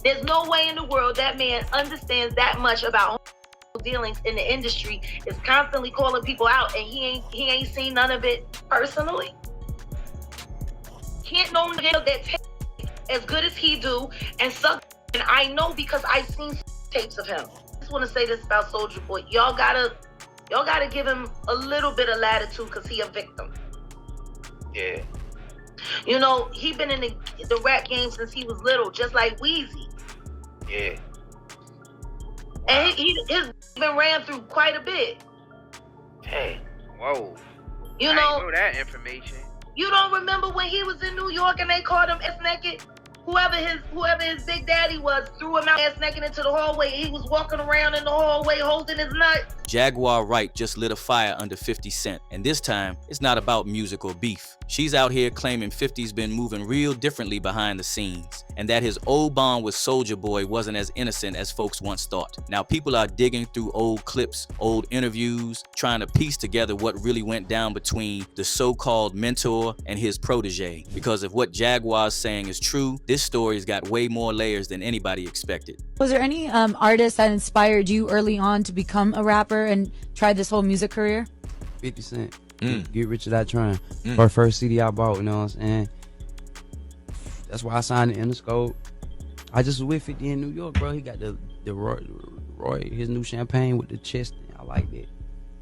There's no way in the world that man understands that much about dealings in the industry, is constantly calling people out, and he ain't seen none of it personally. Can't no nigga that takes as good as he do and suck. And I know because I seen tapes of him. I just want to say this about Soulja Boy. Y'all gotta give him a little bit of latitude because he a victim. Yeah. You know, he been in the rap game since he was little, just like Weezy. Yeah. And he's been ran through quite a bit. Hey. Whoa. You I know, didn't know that information. You don't remember when he was in New York and they called him ass naked? Whoever his big daddy was threw him out ass naked into the hallway. He was walking around in the hallway holding his nut. Jaguar Wright just lit a fire under 50 Cent, and this time, it's not about music or beef. She's out here claiming 50's been moving real differently behind the scenes, and that his old bond with Soulja Boy wasn't as innocent as folks once thought. Now people are digging through old clips, old interviews, trying to piece together what really went down between the so-called mentor and his protege. Because if what Jaguar's saying is true, this story's got way more layers than anybody expected. Was there any artist that inspired you early on to become a rapper and try this whole music career? 50 Cent. Get Rich or Die Trying. First CD I bought, you know what I'm saying? That's why I signed the Interscope. I just was with 50 in New York, bro. He got the Roy, his new champagne with the chest. I like that.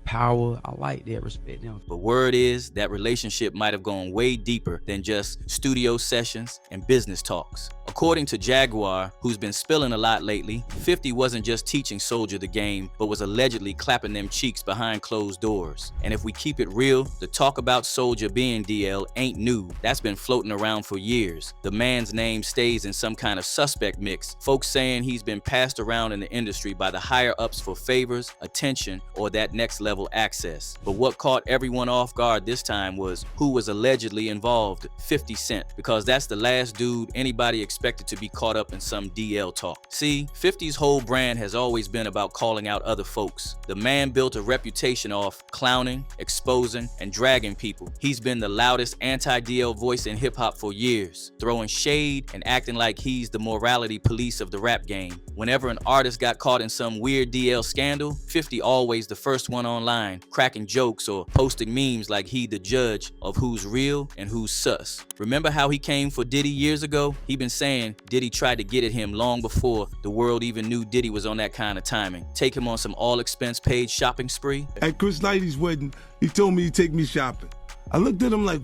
Power, I like that, respect him. But word is that relationship might have gone way deeper than just studio sessions and business talks. According to Jaguar, who's been spilling a lot lately, 50 wasn't just teaching Soulja the game, but was allegedly clapping them cheeks behind closed doors. And if we keep it real, the talk about Soulja being DL ain't new. That's been floating around for years. The man's name stays in some kind of suspect mix, folks saying he's been passed around in the industry by the higher ups for favors, attention, or that next level access. But what caught everyone off guard this time was who was allegedly involved, 50 Cent, because that's the last dude anybody expected to be caught up in some DL talk. See, 50's whole brand has always been about calling out other folks. The man built a reputation off clowning, exposing, and dragging people. He's been the loudest anti-DL voice in hip-hop for years, throwing shade and acting like he's the morality police of the rap game. Whenever an artist got caught in some weird DL scandal, 50 always the first one online, cracking jokes or posting memes like he the judge of who's real and who's sus. Remember how he came for Diddy years ago? He been saying Diddy tried to get at him long before the world even knew Diddy was on that kind of timing. Take him on some all-expense paid shopping spree. At Chris Knighty's wedding, he told me he'd take me shopping. I looked at him like,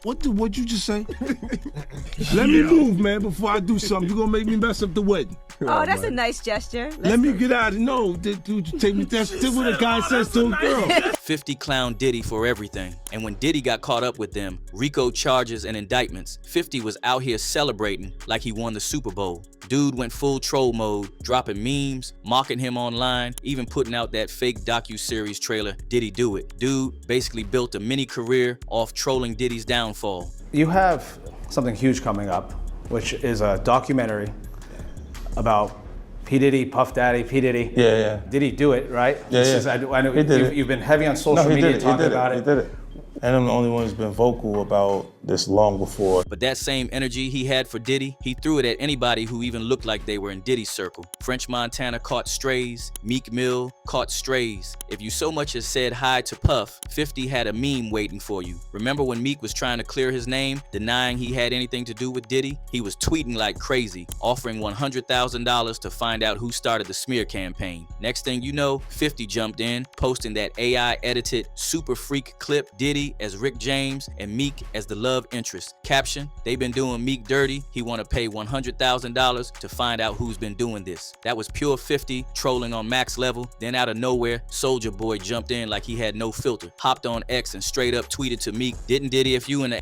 what'd you just say? Let me move, man, before I do something. You're gonna make me mess up the wedding. Oh, that's a nice gesture. Let me get out of it. No, dude, you take me. That's what a guy says to a girl. 50 clowned Diddy for everything. And when Diddy got caught up with them, RICO charges and indictments, 50 was out here celebrating like he won the Super Bowl. Dude went full troll mode, dropping memes, mocking him online, even putting out that fake docu-series trailer, Diddy Do It. Dude basically built a mini career off trolling Diddy's downfall. You have something huge coming up, which is a documentary about P. Diddy, Puff Daddy, P. Diddy. Yeah. Did he do it, right? I know you've been heavy on social media talking about it. He did it. And I'm the only one who's been vocal about this long before. But that same energy he had for Diddy, he threw it at anybody who even looked like they were in Diddy's circle. French Montana caught strays, Meek Mill caught strays. If you so much as said hi to Puff, 50 had a meme waiting for you. Remember when Meek was trying to clear his name, denying he had anything to do with Diddy? He was tweeting like crazy, offering $100,000 to find out who started the smear campaign. Next thing you know, 50 jumped in, posting that AI-edited super freak clip, Diddy as Rick James and Meek as the love interest. Caption, they been doing Meek dirty. He want to pay $100,000 to find out who's been doing this. That was pure 50 trolling on max level. Then out of nowhere, Soulja Boy jumped in like he had no filter, hopped on X and straight up tweeted to Meek, didn't Diddy if you in the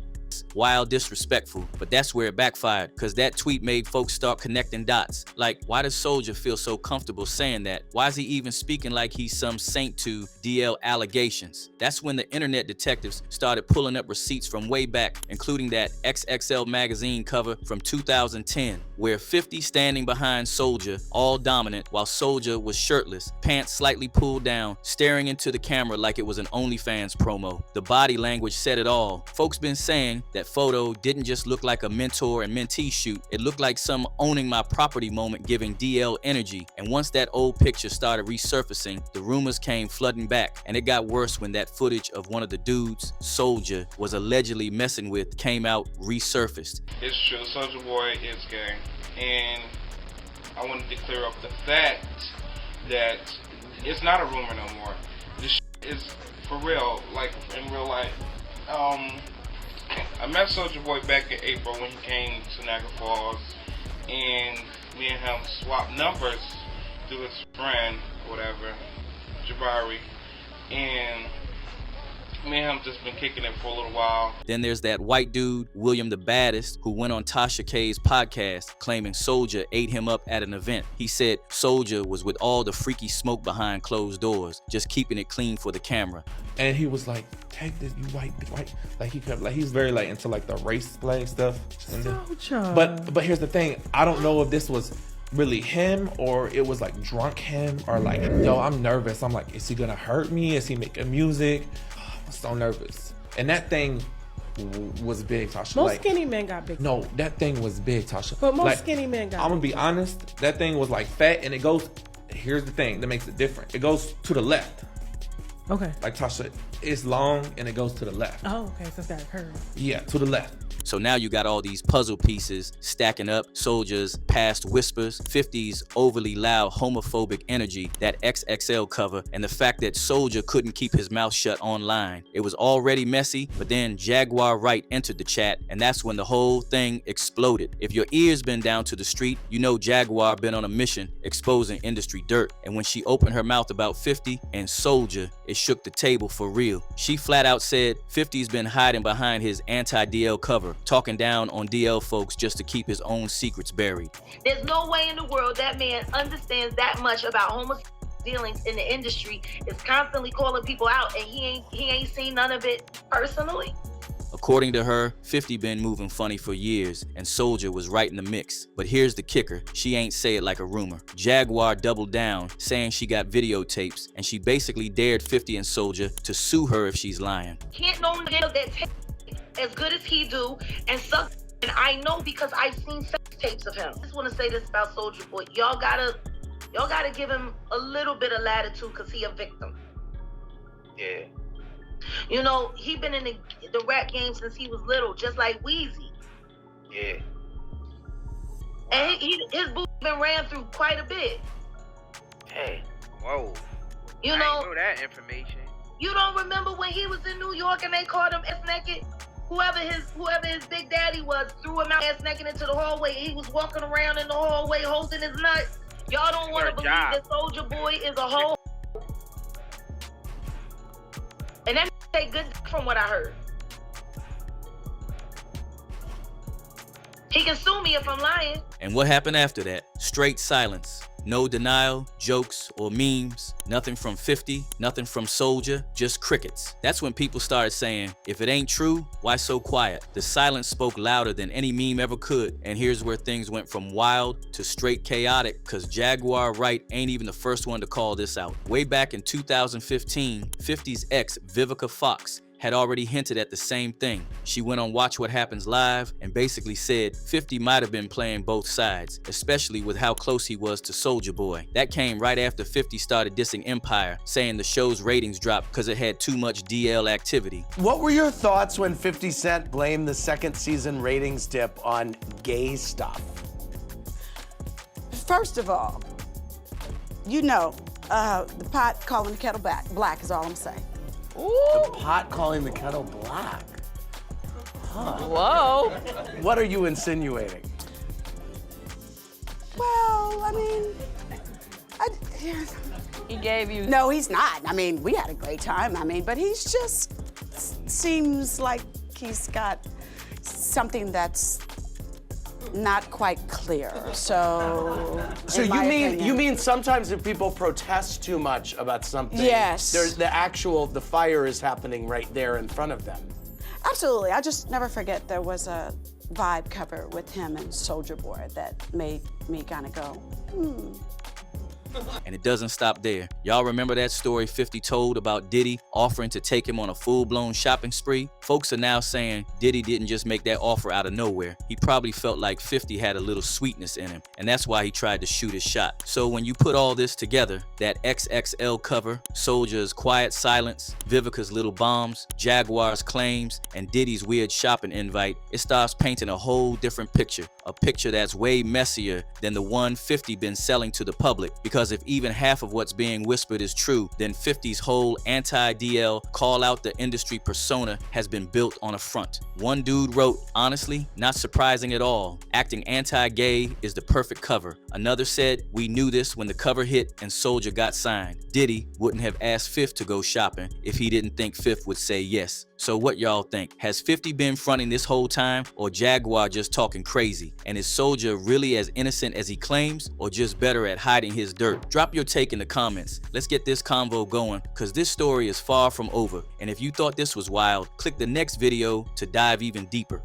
wild disrespectful. But that's where it backfired, because that tweet made folks start connecting dots. Like, why does Soulja feel so comfortable saying that? Why is he even speaking like he's some saint to DL allegations? That's when the internet detectives started pulling up receipts from way back, including that XXL magazine cover from 2010. where 50 standing behind Soulja, all dominant, while Soulja was shirtless, pants slightly pulled down, staring into the camera like it was an OnlyFans promo. The body language said it all. Folks been saying that photo didn't just look like a mentor and mentee shoot, it looked like some owning my property moment giving DL energy. And once that old picture started resurfacing, the rumors came flooding back, and it got worse when that footage of one of the dudes Soulja was allegedly messing with came out resurfaced. It's true, Soulja Boy is gay, and I wanted to clear up the fact that it's not a rumor no more. This is for real, like in real life. I met Soulja Boy back in April when he came to Niagara Falls, and me and him swapped numbers through his friend, whatever, Jaguar Wright, and me and him just been kicking it for a little while. Then there's that white dude, William the Baddest, who went on Tasha K's podcast claiming Soulja ate him up at an event. He said Soulja was with all the freaky smoke behind closed doors, just keeping it clean for the camera. And he was like, take this, you white. Like he kept, like he's very like into like the race play stuff. Soulja. But here's the thing, I don't know if this was really him or it was like drunk him or like, yo, I'm nervous. I'm like, is he gonna hurt me? Is he making music? I'm so nervous. And that thing was big, Tasha. Most like, skinny men got big. No, that thing was big, Tasha. But most like, skinny men got I'm gonna big. be honest, that thing was like fat and it goes, here's the thing that makes it different. It goes to the left. Okay. Like Tasha, it's long and it goes to the left. Oh, okay, so it's got a curve. Yeah, to the left. So now you got all these puzzle pieces stacking up: Soulja's past whispers, 50's overly loud homophobic energy, that XXL cover, and the fact that Soulja couldn't keep his mouth shut online. It was already messy, but then Jaguar Wright entered the chat, and that's when the whole thing exploded. If your ears been down to the street, you know Jaguar been on a mission exposing industry dirt. And when she opened her mouth about 50 and Soulja, it shook the table for real. She flat out said 50's been hiding behind his anti-DL cover, talking down on DL folks just to keep his own secrets buried. There's no way in the world that man understands that much about homosexual dealings in the industry, is constantly calling people out, and he ain't seen none of it personally. According to her, 50 been moving funny for years, and Soulja was right in the mix. But here's the kicker, she ain't say it like a rumor. Jaguar doubled down, saying she got videotapes, and she basically dared 50 and Soulja to sue her if she's lying. Can't no nigga that take as good as he do and suck, and I know because I've seen sex tapes of him. I just want to say this about Soulja Boy. Y'all gotta give him a little bit of latitude because he a victim. Yeah. You know, he been in the rap game since he was little, just like Weezy. Yeah. And his boo been ran through quite a bit. Hey. Whoa. You I know, didn't know that information. You don't remember when he was in New York and they called him ass naked? Whoever his big daddy was threw him out ass naked into the hallway. He was walking around in the hallway holding his nut. Y'all don't want to believe that Soulja Boy is a hoe. And that take good from what I heard. He can sue me if I'm lying. And what happened after that? Straight silence. No denial, jokes, or memes. Nothing from 50, nothing from Soulja, just crickets. That's when people started saying, if it ain't true, why so quiet? The silence spoke louder than any meme ever could. And here's where things went from wild to straight chaotic, cause Jaguar Wright ain't even the first one to call this out. Way back in 2015, 50's ex, Vivica Fox, had already hinted at the same thing. She went on Watch What Happens Live and basically said 50 might have been playing both sides, especially with how close he was to Soulja Boy. That came right after 50 started dissing Empire, saying the show's ratings dropped because it had too much DL activity. What were your thoughts when 50 Cent blamed the second season ratings dip on gay stuff? First of all, you know, the pot calling the kettle black is all I'm saying. Ooh. The pot calling the kettle black. Huh. Whoa. What are you insinuating? Well, I mean, he gave you... No, he's not. I mean, we had a great time. I mean, but he's just seems like he's got something that's not quite clear. So you mean sometimes if people protest too much about something, yes, there's the fire is happening right there in front of them. Absolutely. I just never forget there was a vibe cover with him and Soulja Boy that made me kind of go, And it doesn't stop there. Y'all remember that story 50 told about Diddy offering to take him on a full-blown shopping spree? Folks are now saying Diddy didn't just make that offer out of nowhere. He probably felt like 50 had a little sweetness in him, and that's why he tried to shoot his shot. So when you put all this together, that XXL cover, Soulja's quiet silence, Vivica's little bombs, Jaguar's claims, and Diddy's weird shopping invite, it starts painting a whole different picture. A picture that's way messier than the one 50 been selling to the public. Because if even half of what's being whispered is true, then 50's whole anti-DL call out the industry persona has been built on a front. One dude wrote, honestly, not surprising at all. Acting anti-gay is the perfect cover. Another said, we knew this when the cover hit and Soulja got signed. Diddy wouldn't have asked Fifth to go shopping if he didn't think Fifth would say yes. So what y'all think? Has 50 been fronting this whole time, or Jaguar just talking crazy? And is Soulja really as innocent as he claims, or just better at hiding his dirt? Drop your take in the comments. Let's get this convo going, cause this story is far from over. And if you thought this was wild, click the next video to dive even deeper.